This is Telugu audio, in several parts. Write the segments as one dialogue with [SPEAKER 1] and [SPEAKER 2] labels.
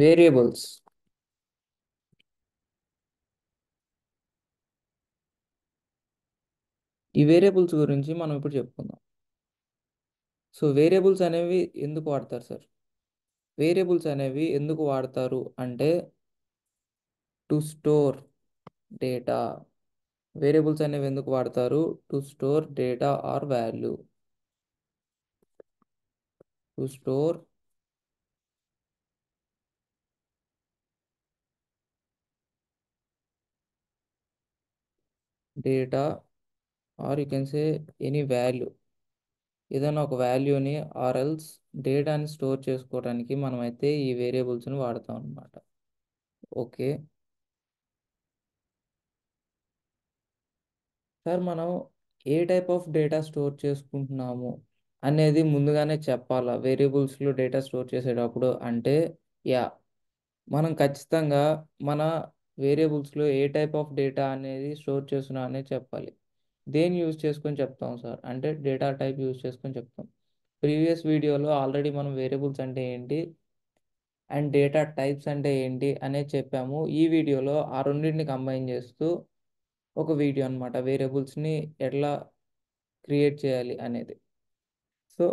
[SPEAKER 1] వేరియబుల్స్. ఈ వేరియబుల్స్ గురించి మనం ఇప్పుడు చెప్పుకుందాం. సో వేరియబుల్స్ అనేవి ఎందుకు వాడతారు సార్? వేరియబుల్స్ అనేవి ఎందుకు వాడతారు అంటే టు స్టోర్ డేటా. వేరియబుల్స్ అనేవి ఎందుకు వాడతారు? To store data or value. To store data or you can say any value. ఏదైనా ఒక వాల్యూని ఆర్ ఎల్స్ డేటాని స్టోర్ చేసుకోవడానికి మనమైతే ఈ వేరియబుల్స్ని వాడతాం అన్నమాట. ఓకే సార్, మనం ఏ టైప్ ఆఫ్ డేటా స్టోర్ చేసుకుంటున్నాము అనేది ముందుగానే చెప్పాలా వేరియబుల్స్లో డేటా స్టోర్ చేసేటప్పుడు? అంటే యా, మనం ఖచ్చితంగా మన వేరియబుల్స్లో ఏ టైప్ ఆఫ్ డేటా అనేది స్టోర్ చేస్తున్నాం అనేది చెప్పాలి. దేన్ని యూజ్ చేసుకొని చెప్తాం సార్ అంటే డేటా టైప్ యూజ్ చేసుకొని చెప్తాం. ప్రీవియస్ వీడియోలో ఆల్రెడీ మనం వేరియబుల్స్ అంటే ఏంటి అండ్ డేటా టైప్స్ అంటే ఏంటి అనేది చెప్పాము. ఈ వీడియోలో ఆ రెండింటిని కంబైన్ చేస్తూ ఒక వీడియో అనమాట, వేరియబుల్స్ని ఎట్లా క్రియేట్ చేయాలి అనేది. సో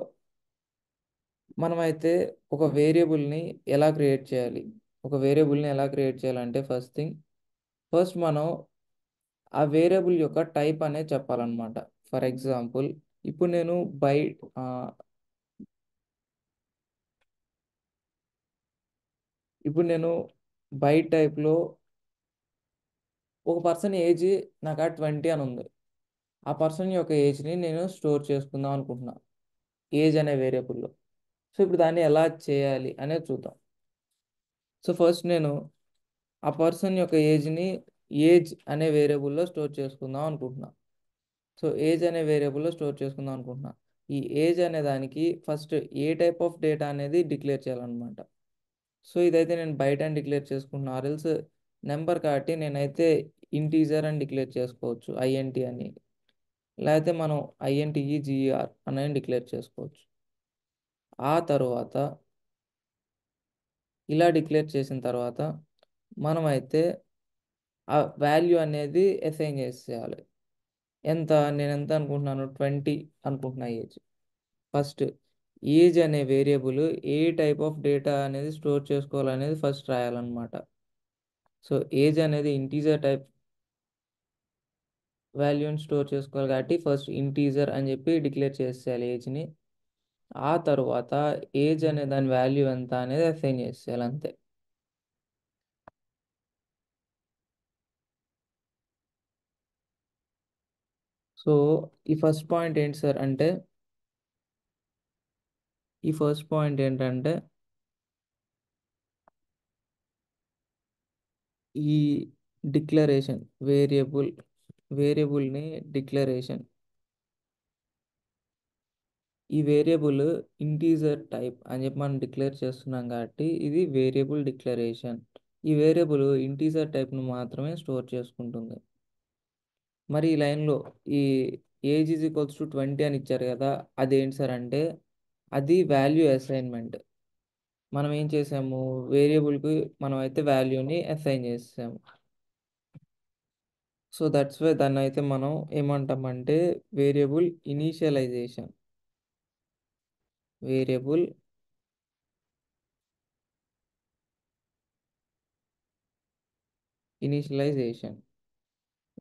[SPEAKER 1] మనమైతే ఒక వేరియబుల్ని ఎలా క్రియేట్ చేయాలి? ఒక వేరియబుల్ని ఎలా క్రియేట్ చేయాలంటే ఫస్ట్ మనం ఆ వేరియబుల్ యొక్క టైప్ అనేది చెప్పాలన్నమాట. ఫర్ ఎగ్జాంపుల్, ఇప్పుడు నేను బై ఆ, ఇప్పుడు నేను బై టైప్లో ఒక పర్సన్ ఏజ్ నాకు 20 అని ఉంది. ఆ పర్సన్ యొక్క ఏజ్ని నేను స్టోర్ చేసుకుందాం అనుకుంటున్నా ఏజ్ అనే వేరియబుల్లో. సో ఇప్పుడు దాన్ని ఎలా చేయాలి అనేది చూద్దాం. సో ఫస్ట్ నేను ఆ పర్సన్ యొక్క ఏజ్ని ఏజ్ అనే వేరియబుల్లో స్టోర్ చేసుకుందాం అనుకుంటున్నా. సో ఏజ్ అనే వేరియబుల్లో స్టోర్ చేసుకుందాం అనుకుంటున్నా. ఈ ఏజ్ అనే దానికి first A type of data అనేది డిక్లేర్ చేయాలన్నమాట. సో ఇదైతే నేను బయట అని డిక్లేర్ చేసుకుంటున్నా, ఆర్ఎల్స్ నెంబర్ కాబట్టి నేనైతే ఇంటీజర్ అని డిక్లేర్ చేసుకోవచ్చు, ఐఎన్టీ అని. లేకపోతే మనం ఐఎన్టీఈజిఆర్ అని డిక్లేర్ చేసుకోవచ్చు. ఆ తర్వాత ఇలా డిక్లేర్ చేసిన తర్వాత మనమైతే ఆ వాల్యూ అనేది అసైన్ చేసేయాలి. ఎంత నేను ఎంత అనుకుంటున్నాను, 20 అనుకుంటున్నా ఏజ్. ఫస్ట్ ఏజ్ అనే variable A type of data అనేది స్టోర్ చేసుకోవాలనేది ఫస్ట్ రాయాలన్నమాట. సో ఏజ్ అనేది ఇంటీజర్ టైప్ వాల్యూని స్టోర్ చేసుకోవాలి కాబట్టి ఫస్ట్ ఇంటీజర్ అని చెప్పి డిక్లేర్ చేసేయాలి ఏజ్ని. ఆ తర్వాత ఏజ్ అనే దాని వాల్యూ ఎంత అనేది అసైన్ చేసేయాలి, అంతే. సో ఈ ఫస్ట్ పాయింట్ ఏంటి సార్ అంటే ఈ ఫస్ట్ పాయింట్ ఏంటంటే ఈ డిక్లరేషన్ వేరియబుల్ని డిక్లరేషన్. ఈ వేరియబుల్ ఇంటీజర్ టైప్ అని చెప్పి మనం డిక్లేర్ చేస్తున్నాం కాబట్టి ఇది వేరియబుల్ డిక్లరేషన్. ఈ వేరియబుల్ ఇంటీజర్ టైప్ను మాత్రమే స్టోర్ చేసుకుంటుంది. మరి ఈ లైన్లో ఈ ఏజ్ ఈజ్ ఈక్వల్స్ టు 20 అని ఇచ్చారు కదా, అదేంటి సార్ అంటే అది వాల్యూ అసైన్మెంట్. మనం ఏం చేసాము, వేరియబుల్కి మనం అయితే వాల్యూని అసైన్ చేసాము. సో దట్స్ వై దాన్ని అయితే మనం ఏమంటామంటే వేరియబుల్ ఇనీషియలైజేషన్. Variable initialisation.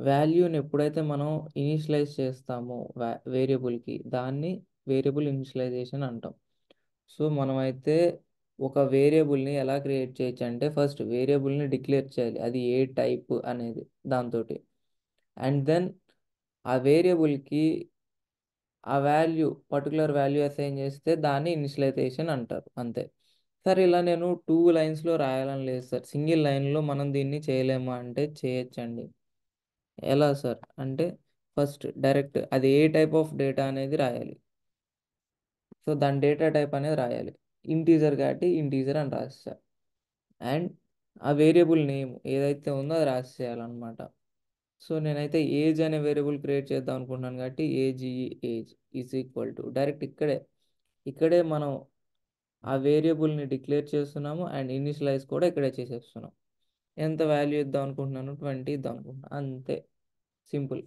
[SPEAKER 1] వాల్యూని ఎప్పుడైతే మనం ఇనీషియలైజ్ చేస్తామో వేరియబుల్కి, దాన్ని వేరియబుల్ ఇనిషియలైజేషన్ అంటాం. సో మనమైతే ఒక వేరియబుల్ని ఎలా క్రియేట్ చేయొచ్చు అంటే ఫస్ట్ వేరియబుల్ని డిక్లేర్ చేయాలి, అది ఏ టైప్ అనేది దాంతో. అండ్ దెన్ ఆ వేరియబుల్కి ఆ పర్టికులర్ వాల్యూ అసైన్ చేస్తే దాన్ని ఇనిషియలైజేషన్ అంటారు, అంతే. సార్ ఇలా నేను 2 లైన్స్లో రాయాలని లేదు సార్, సింగిల్ లైన్లో మనం దీన్ని చేయలేమా అంటే చేయొచ్చండి. ఎలా సార్ అంటే ఫస్ట్ డైరెక్ట్ అది ఏ టైప్ ఆఫ్ డేటా అనేది రాయాలి. సో దాని డేటా టైప్ అనేది రాయాలి, ఇంటీజర్ కాబట్టి ఇంటీజర్ అని రాస్తా. అండ్ ఆ వేరియబుల్ నేమ్ ఏదైతే ఉందో అది రాసేయాలన్నమాట. సో నేనైతే ఏజ్ అనే వేరియబుల్ క్రియేట్ చేద్దాం అనుకుంటున్నాను కాబట్టి age is is equal to direct ఇక్కడే మనం ఆ వేరియబుల్ని డిక్లేర్ చేస్తున్నాము అండ్ ఇనిషియలైజ్ కూడా ఇక్కడే చేసేస్తున్నాం. ఎంత వాల్యూ ఇద్దాం అనుకుంటున్నాను, 20 ఇద్దాం అనుకుంటున్నాను, అంతే. సింపుల్.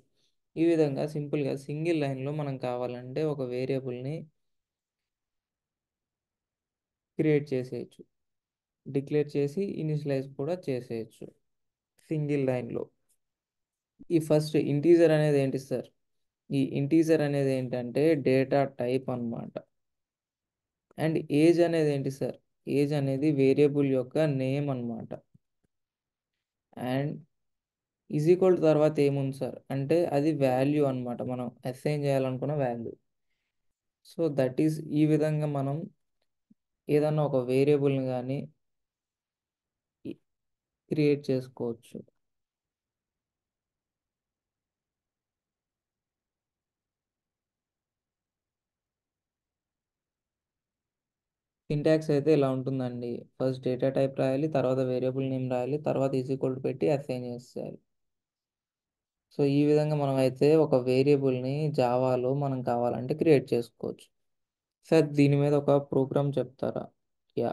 [SPEAKER 1] ఈ విధంగా సింపుల్గా సింగిల్ లైన్లో మనం కావాలంటే ఒక వేరియబుల్ని క్రియేట్ చేసేయచ్చు, డిక్లేర్ చేసి ఇనిషియలైజ్ కూడా చేసేయచ్చు సింగిల్ లైన్లో. ఈ ఫస్ట్ ఇంటీజర్ అనేది ఏంటి సార్? ఈ ఇంటీజర్ అనేది ఏంటంటే డేటా టైప్ అన్నమాట. అండ్ ఏజ్ అనేది ఏంటి సార్? ఏజ్ అనేది వేరియబుల్ యొక్క నేమ్ అన్నమాట. అండ్ ఈజ్ ఈక్వల్ టు తర్వాత ఏముంది సార్ అంటే అది వాల్యూ అన్నమాట, మనం అసైన్ చేయాలనుకున్న వాల్యూ. సో దట్ ఈస్ ఈ విధంగా మనం ఏదన్నా ఒక వేరియబుల్ని కానీ క్రియేట్ చేసుకోవచ్చు. సింటాక్స్ అయితే ఇలా ఉంటుందండి. ఫస్ట్ డేటా టైప్ రాయాలి, తర్వాత వేరియబుల్ నేమ్ రాయాలి, తర్వాత ఈజ్ ఈక్వల్ టు పెట్టి అసైన్ చేసేయాలి. సో ఈ విధంగా మనం అయితే ఒక వేరియబుల్ని జావాలో మనం కావాలంటే క్రియేట్ చేసుకోవచ్చు. సార్ దీని మీద ఒక ప్రోగ్రామ్ చెప్తారా? యా,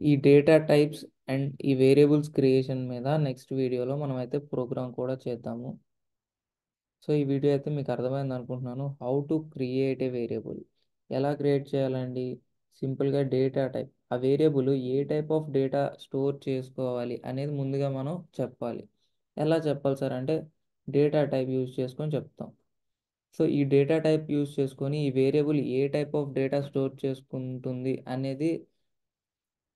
[SPEAKER 1] ఈ డేటా టైప్స్ అండ్ ఈ వేరియబుల్స్ క్రియేషన్ మీద నెక్స్ట్ వీడియోలో మనం అయితే ప్రోగ్రామ్ కూడా చేద్దాము. సో ఈ వీడియో అయితే మీకు అర్థమైంది అనుకుంటున్నాను. How to create a variable, ఎలా క్రియేట్ చేయాలండి? సింపుల్గా డేటా టైప్, ఆ variable A type of data store చేసుకోవాలి అనేది ముందుగా మనం చెప్పాలి. ఎలా చెప్పాలి సార్ అంటే డేటా టైప్ యూజ్ చేసుకొని చెప్తాం. సో ఈ డేటా టైప్ యూజ్ చేసుకొని ఈ variable A type of data store చేసుకుంటుంది అనేది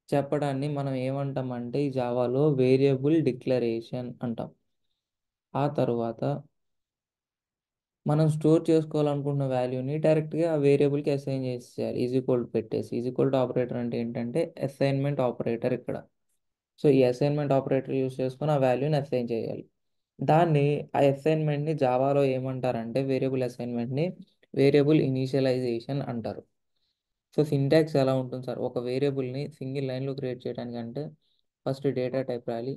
[SPEAKER 1] చెప్పడాన్ని మనం ఏమంటామంటే ఈ జావాలో వేరియబుల్ డిక్లరేషన్ అంటాం. ఆ తర్వాత మనం స్టోర్ చేసుకోవాలనుకున్న వాల్యూని డైరెక్ట్గా ఆ వేరియబుల్కి అసైన్ చేసేయాలి. ఈజ్ ఈక్వల్ టు పెట్టేసి, ఈజ్ ఈక్వల్ టు ఆపరేటర్ అంటే ఏంటంటే అసైన్మెంట్ ఆపరేటర్ ఇక్కడ. సో ఈ అసైన్మెంట్ ఆపరేటర్ యూజ్ చేసుకొని ఆ వాల్యూని అసైన్ చేయాలి. దాన్ని ఆ అసైన్మెంట్ని జావాలో ఏమంటారంటే వేరియబుల్ అసైన్మెంట్ని వేరియబుల్ ఇనీషియలైజేషన్ అంటారు. సో సింటాక్స్ ఎలా ఉంటుంది సార్? ఒక వేరియబుల్ని సింగిల్ లైన్లో క్రియేట్ చేయడానికంటే ఫస్ట్ డేటా టైప్ రాయాలి.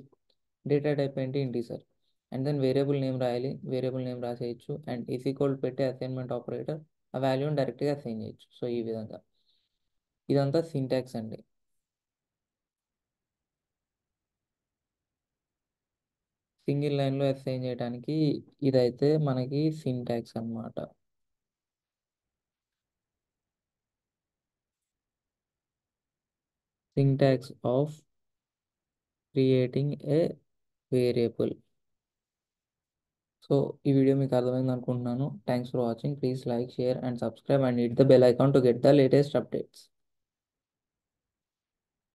[SPEAKER 1] డేటా టైప్ ఏంటి? Integer. And then variable name రాయాలి, వేరియబుల్ నేమ్ రాసేయచ్చు అండ్ ఈజ్ ఈక్వల్ పెట్టే అసైన్మెంట్ ఆపరేటర్ ఆ వాల్యూని డైరెక్ట్గా అసైన్ చేయొచ్చు. సో ఈ విధంగా ఇదంతా సింటాక్స్ అండి. సింగిల్ లైన్లో అసైన్ చేయడానికి ఇదైతే మనకి సింటాక్స్ అన్నమాట. Syntax of creating a variable. So ఈ వీడియో మీకు అర్థమైంది అనుకుంటున్నాను. Thanks for watching. Please like, share and subscribe and hit the bell icon to get the latest updates.